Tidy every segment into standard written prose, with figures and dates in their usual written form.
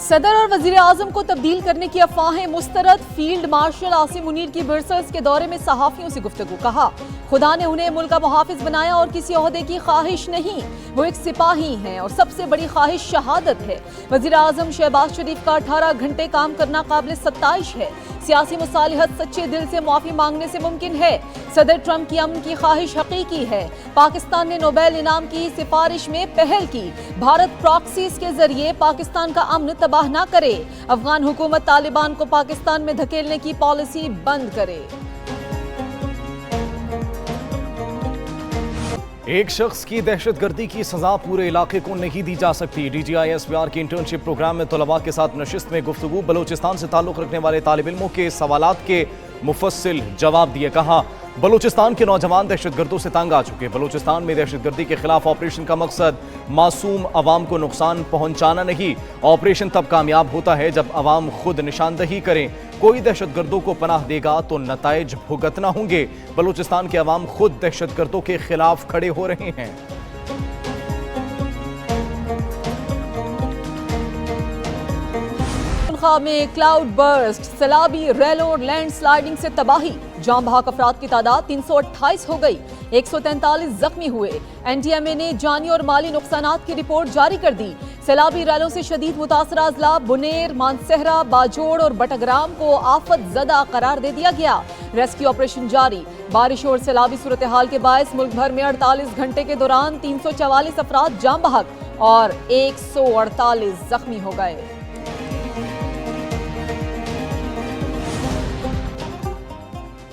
सदर और वजीर आजम को तब्दील करने की अफवाहें मुस्तरद। फील्ड मार्शल आसिम मुनीर की ब्रसल्स के दौरे में सहाफियों से गुफ्तगू। कहा, खुदा ने उन्हें मुल्क का मुहाफिज बनाया और किसी ओहदे की ख्वाहिश नहीं, वो एक सिपाही हैं और सबसे बड़ी ख्वाहिश शहादत है। वजीर आजम शहबाज शरीफ का 18 घंटे काम करना काबिल सत्ताइश है। सियासी मुसालिहत सच्चे दिल से माफी मांगने से मुमकिन है। सदर ट्रंप की अमन की ख्वाहिश हकीकी है। पाकिस्तान ने नोबेल इनाम की सिफारिश में पहल की। भारत प्रॉक्सीज के जरिए पाकिस्तान का अमन तबाह ना करे। अफगान हुकूमत तालिबान को पाकिस्तान में धकेलने की पॉलिसी बंद करे। एक शख्स की दहशतगर्दी की सजा पूरे इलाके को नहीं दी जा सकती। DGISPR के इंटर्नशिप प्रोग्राम में तलबा के साथ नशिस्त में गुफ्तगू। बलोचिस्तान से ताल्लुक रखने वाले तालिब इल्मों के सवालात के मुफस्सिल जवाब दिए। कहा, बलूचिस्तान के नौजवान दहशतगर्दों से तंग आ चुके। बलूचिस्तान में दहशतगर्दी के खिलाफ ऑपरेशन का मकसद मासूम अवाम को नुकसान पहुंचाना नहीं। ऑपरेशन तब कामयाब होता है जब अवाम खुद निशानदही करें। कोई दहशतगर्दों को पनाह देगा तो नताइज भुगतना होंगे। बलूचिस्तान के अवाम खुद दहशतगर्दों के खिलाफ खड़े हो रहे हैं। में क्लाउड बर्स्ट, सैलाबी, रेल और लैंड स्लाइडिंग से तबाही। जाम बहक अफराद की तादाद 328 हो गई। 143 जख्मी हुए। NTMA ने जानी और माली नुकसानात की रिपोर्ट जारी कर दी। सैलाबी रैलों से शदीद मुतासरा अजला बुनेर, मानसहरा, बाजोड़ और बटग्राम को आफत ज़दा करार दे दिया गया। रेस्क्यू ऑपरेशन जारी। बारिश और सैलाबी सूरत हाल के बायस मुल्क भर में 48 घंटे के दौरान 344 अफराद जाम बहक और 148 जख्मी हो गए।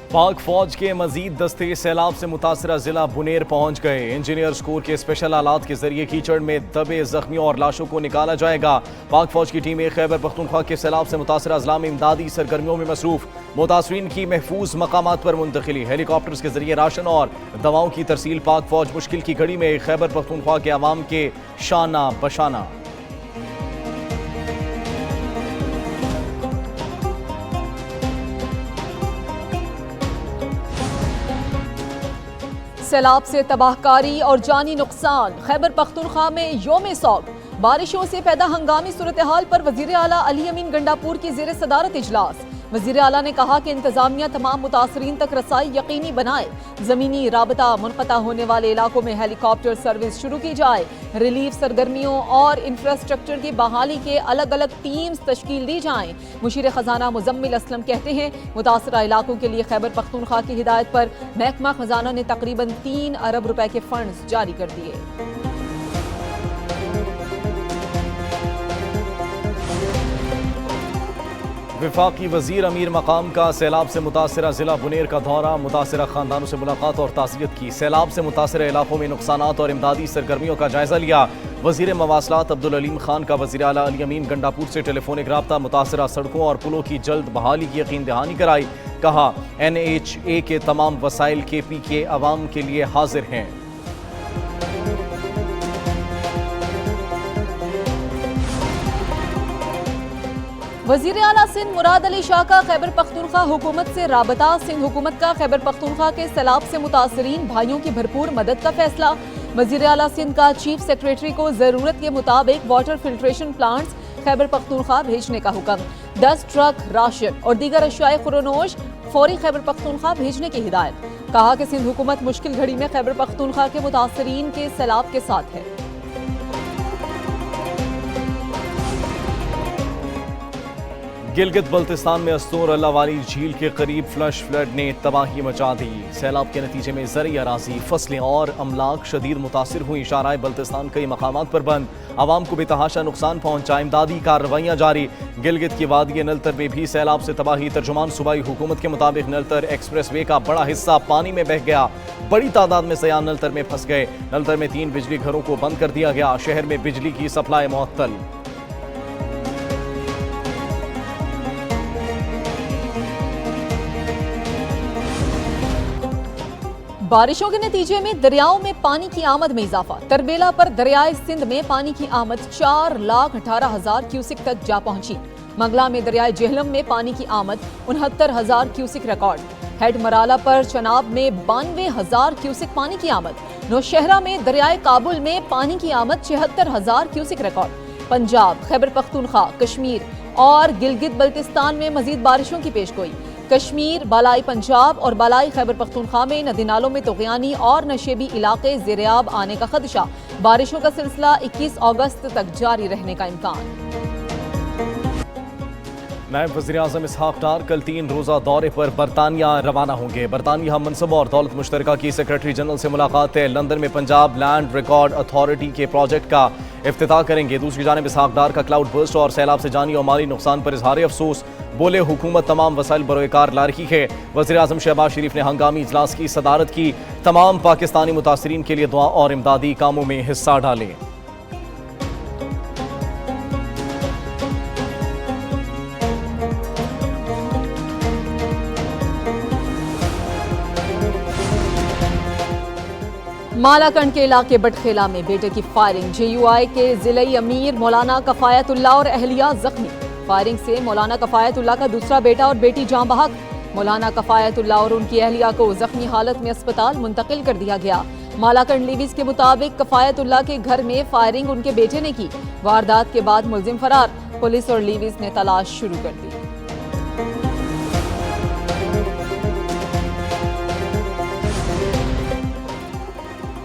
पाक फौज के मजीद दस्ते सैलाब से मुतासरा जिला बुनेर पहुंच गए। इंजीनियर्स कोर के स्पेशल आलात के जरिए कीचड़ में दबे जख्मियों और लाशों को निकाला जाएगा। पाक फौज की टीमें खैबर पख्तूनख्वा के सैलाब से मुतासरा अजला में इमदादी सरगर्मियों में मसरूफ। मुतासरीन की महफूज मकामात पर मुंतकिली। हेलीकॉप्टर्स के जरिए राशन और दवाओं की तरसील। पाक फौज मुश्किल की घड़ी में खैबर पख्तूनख्वा के अवाम के शाना बशाना। सैलाब से तबाहकारी और जानी नुकसान। खैबर पख्तूनख्वा में योम सौग। बारिशों से पैदा हंगामी सूरत हाल पर वजीर आला अली अमीन गंडापुर की ज़ेर सदारत इजलास। वजीर आला ने कहा कि इंतजामिया तमाम मुतासरीन तक रसाई यकीनी बनाए। जमीनी राबता मुनक़ता होने वाले इलाकों में हेलीकॉप्टर सर्विस शुरू की जाए। रिलीफ सरगर्मियों और इंफ्रास्ट्रक्चर की बहाली के अलग अलग टीम्स तश्कील दी जाएं। मुशीर खजाना मुजम्मिल असलम कहते हैं, मुतासरा इलाकों के लिए खैबर पख्तूनख्वा की हिदायत पर महकमा खजाना ने तकरीबन 3 अरब रुपए के फंड्स जारी कर दिए। वफाकी वजीर अमीर मकाम का सैलाब से मुतासरा जिला बुनेर का दौरा। मुतासरा खानदानों से मुलाकात और ताज़ियत की। सैलाब से मुतासरा इलाकों में नुकसानात और इमदादी सरगर्मियों का जायजा लिया। वजीर मवासलात अब्दुल अलीम खान का वजीर आला अली अमीन गंडापुर से टेलीफोनिक राब्ता। मुतासरा सड़कों और पुलों की जल्द बहाली की यकीन दहानी कराई। कहा, NHA के तमाम वसाइल KP के अवाम के लिए हाजिर हैं। वजीर आला सिंध मुराद अली शाह का खैबर पख्तूनख्वा हुकूमत से राबता। सिंध हुकूमत का खैबर पख्तूनख्वा के सैलाब से मुतासरीन भाइयों की भरपूर मदद का फैसला। वजीर आला सिंध का चीफ सेक्रेटरी को जरूरत के मुताबिक water filtration plants Khyber Pakhtunkhwa भेजने का हुक्म। 10 ट्रक राशन और दीगर अशियाए खुरोनोश फौरी खैबर पख्तूनख्वा भेजने की हिदायत। कहा कि सिंध हुकूमत मुश्किल घड़ी में खैबर पख्तूनख्वा के मुतासरीन के सैलाब के साथ है। गिलगित बल्तिस्तान में अस्तूर अल्लाह वाली झील के करीब फ्लश फ्लड ने तबाही मचा दी। सैलाब के नतीजे में ज़रई अराज़ी, फसलें और अमलाक शदीद मुतासिर हुई। शाराए बल्तिस्तान कई मकामात पर बंद। आवाम को बेतहाशा नुकसान पहुंचा। इमदादी कार्रवाइयाँ जारी। गिलगित की वादी नलतर में भी सैलाब से तबाही। तर्जुमान सूबाई हुकूमत के मुताबिक नलतर एक्सप्रेस वे का बड़ा हिस्सा पानी में बह गया। बड़ी तादाद में सयान नलतर में फंस गए। नलतर में 3 बिजली घरों को बंद कर दिया गया। शहर में बिजली की सप्लाई मुअत्तल। बारिशों के नतीजे में दरियाओं में पानी की आमद में इजाफा। तरबेला पर दरियाए सिंध में पानी की आमद 4,18,000 क्यूसिक तक जा पहुंची। मंगला में दरियाए जेहलम में पानी की आमद 69,000 क्यूसिक रिकॉर्ड। हेड मराला पर चनाब में 92,000 क्यूसिक पानी की आमद। नौशहरा में दरियाए काबुल में पानी की आमद 76,000 क्यूसिक रिकॉर्ड। पंजाब, खैबर पख्तूनख्वा, कश्मीर और गिलगित बल्तिस्तान में मजीद बारिशों की पेशगोई। कश्मीर, बालाई पंजाब और बालाई खैबर पख्तूनख्वा में नदी नालों में तोग़यानी और नशेबी इलाके ज़ेर-ए-आब आने का खदशा। बारिशों का सिलसिला 21 अगस्त तक जारी रहने का इम्कान। नायब वज़ीर-ए-आज़म इसहाक डार कल 3 रोज़ा दौरे पर बरतानिया रवाना होंगे। बरतानिया मनसब और दौलत मुश्तरका की सेक्रेटरी जनरल से मुलाकात है। लंदन में पंजाब लैंड रिकॉर्ड अथॉरिटी के प्रोजेक्ट का इफ्तिताह करेंगे। दूसरी जानिब इसहाक डार का क्लाउड बर्स्ट और सैलाब से जानी और माली नुकसान पर इजहार अफसोस। बोले हुकूमत तमाम वसाइल बरोकार ला रही है। वज़ीर-ए-आज़म शहबाज शरीफ ने हंगामी इजलास की सदारत की। तमाम पाकिस्तानी मुतासरीन के लिए दुआ और इमदादी कामों में हिस्सा डालें। मालाकंड के इलाके बटखेला में बेटे की फायरिंग। JUI के जिले अमीर मौलाना कफायतुल्लाह और अहलिया जख्मी। फायरिंग से मौलाना कफायतुल्लाह का दूसरा बेटा और बेटी जान बहक। मौलाना कफायतुल्लाह और उनकी अहलिया को जख्मी हालत में अस्पताल मुंतकिल कर दिया गया। मालाकंड लीवीज के मुताबिक कफायतुल्लाह के घर में फायरिंग उनके बेटे ने की। वारदात के बाद मुलजिम फरार। पुलिस और लीवीज ने तलाश शुरू कर दी।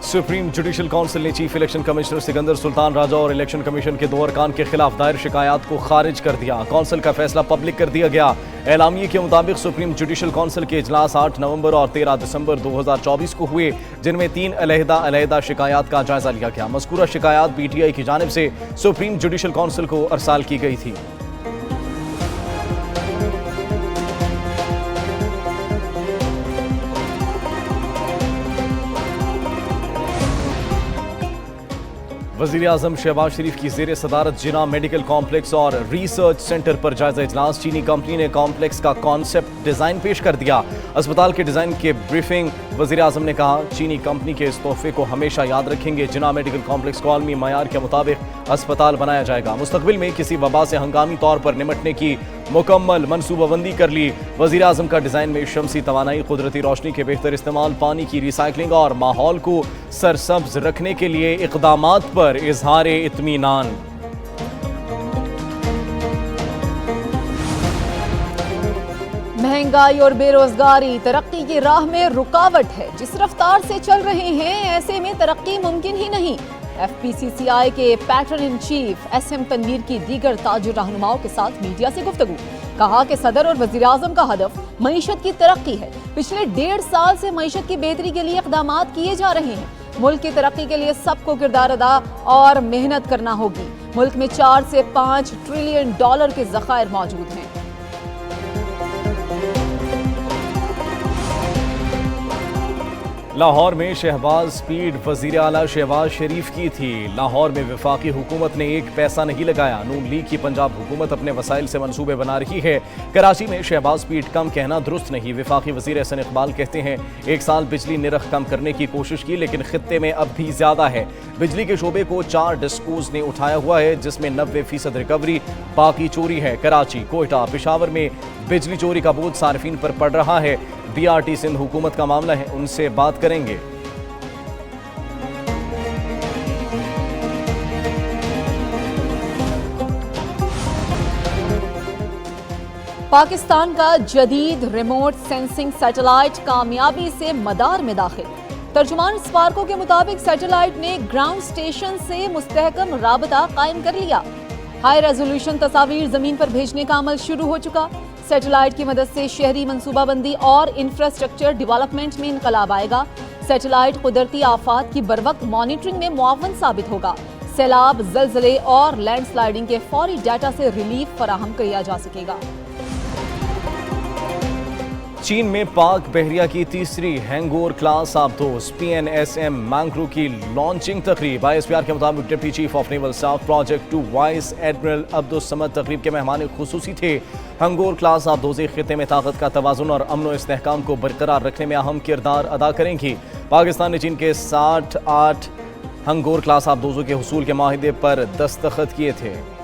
सुप्रीम जुडिशल काउंसिल ने chief election commissioner Sikandar Sultan Raja और इलेक्शन कमीशन के 2 अरकान के खिलाफ दायर शिकायत को खारिज कर दिया। काउंसिल का फैसला पब्लिक कर दिया गया। एलामिये के मुताबिक सुप्रीम जुडिशल काउंसिल के इजलास 8 नवंबर और 13 दिसंबर 2024 को हुए, जिनमें 3 अलहदा शिकायत का जायजा लिया गया। मज़कूरा शिकायत PTI की जानिब से सुप्रीम जुडिशल काउंसिल को अरसाल की गई थी। वज़ीर-ए-आज़म शहबाज शरीफ की ज़ेर सदारत जिना मेडिकल कॉम्प्लेक्स और रिसर्च सेंटर पर जायजा इजलास। चीनी कंपनी ने कॉम्प्लेक्स का कॉन्सेप्ट डिज़ाइन पेश कर दिया। अस्पताल के डिज़ाइन के ब्रीफिंग वज़ीर-ए-आज़म ने कहा, चीनी कंपनी के इस तोहफे को हमेशा याद रखेंगे। जिना मेडिकल कॉम्प्लेक्स को आलमी मयार के मुताबिक अस्पताल बनाया जाएगा। मुस्तकबिल में किसी वबा से हंगामी तौर पर निपटने की मुकम्मल मनसूबाबंदी कर ली। वज़ीर-ए-आज़म का डिज़ाइन में शमसी तवानाई, कुदरती रोशनी के बेहतर इस्तेमाल, पानी की रिसाइकलिंग और माहौल को सरसब्ज रखने के लिए इक़दामात पर इज़हार इत्मीनान। महंगाई और बेरोजगारी तरक्की की राह में रुकावट है। जिस रफ्तार से चल रहे हैं, ऐसे में तरक्की मुमकिन ही नहीं। FPCCI के patron in chief SM Tanveer की दीगर ताजिर रहनुमाओं के साथ मीडिया से गुफ्तगू। कहा कि सदर और वज़ीर-ए-आज़म का हदफ मईशत की तरक्की है। पिछले 1.5 साल से मईशत की बेहतरी के लिए इक़दामात किए जा रहे हैं। मुल्क की तरक्की के लिए सबको किरदार अदा और मेहनत करना होगी। मुल्क में 4 से 5 ट्रिलियन डॉलर के ज़खायर मौजूद हैं। लाहौर में शहबाज स्पीड वज़ीर आला शहबाज शरीफ की थी। लाहौर में वफाकी हुकूमत ने एक पैसा नहीं लगाया। नून लीग की पंजाब हुकूमत अपने वसाइल से मंसूबे बना रही है। कराची में शहबाज स्पीड कम कहना दुरुस्त नहीं। वफाकी वज़ीर एहसन इकबाल कहते हैं, 1 साल बिजली निरख कम करने की कोशिश की, लेकिन खित्ते में अब भी ज्यादा है। बिजली के शोबे को 4 डिस्कोज ने उठाया हुआ है, जिसमें 90% रिकवरी, बाकी चोरी है। कराची, कोयटा, पेशावर में बिजली चोरी का बोझ सार्फिन पर पड़ रहा है। BRT सिंध हुकूमत का मामला है, उनसे बात करेंगे। पाकिस्तान का जदीद रिमोट सेंसिंग सैटेलाइट कामयाबी से मदार में दाखिल। तर्जुमान स्पार्को के मुताबिक सैटेलाइट ने ग्राउंड स्टेशन से मुस्तहकम राबता कायम कर लिया। हाई रेजोल्यूशन तस्वीर जमीन पर भेजने का अमल शुरू हो चुका। सैटेलाइट की मदद से शहरी मंसूबाबंदी और इंफ्रास्ट्रक्चर डेवलपमेंट में इनकलाब आएगा। सैटेलाइट कुदरती आफात की बरवक्त मॉनिटरिंग में मुआवन साबित होगा। सैलाब, जलजले और लैंडस्लाइडिंग के फौरी डाटा से रिलीफ फराहम किया जा सकेगा। चीन में पाक बहरिया की तीसरी हैंगोर क्लास आबदोज PNSM मैंग्रो की लॉन्चिंग तकरीब। ISPR के मुताबिक deputy chief of naval staff project 2 vice admiral Abdul Samad तकरीब के मेहमान खुसूसी थे। हैंगोर क्लास आबदोजें खिते में ताकत का तवाज़ुन और अमन व इस्तेहकाम को बरकरार रखने में अहम किरदार अदा करेंगी। पाकिस्तान ने चीन के 68 हैंगोर क्लास आबदोजों के हुसूल के माहिदे पर दस्तखत किए थे।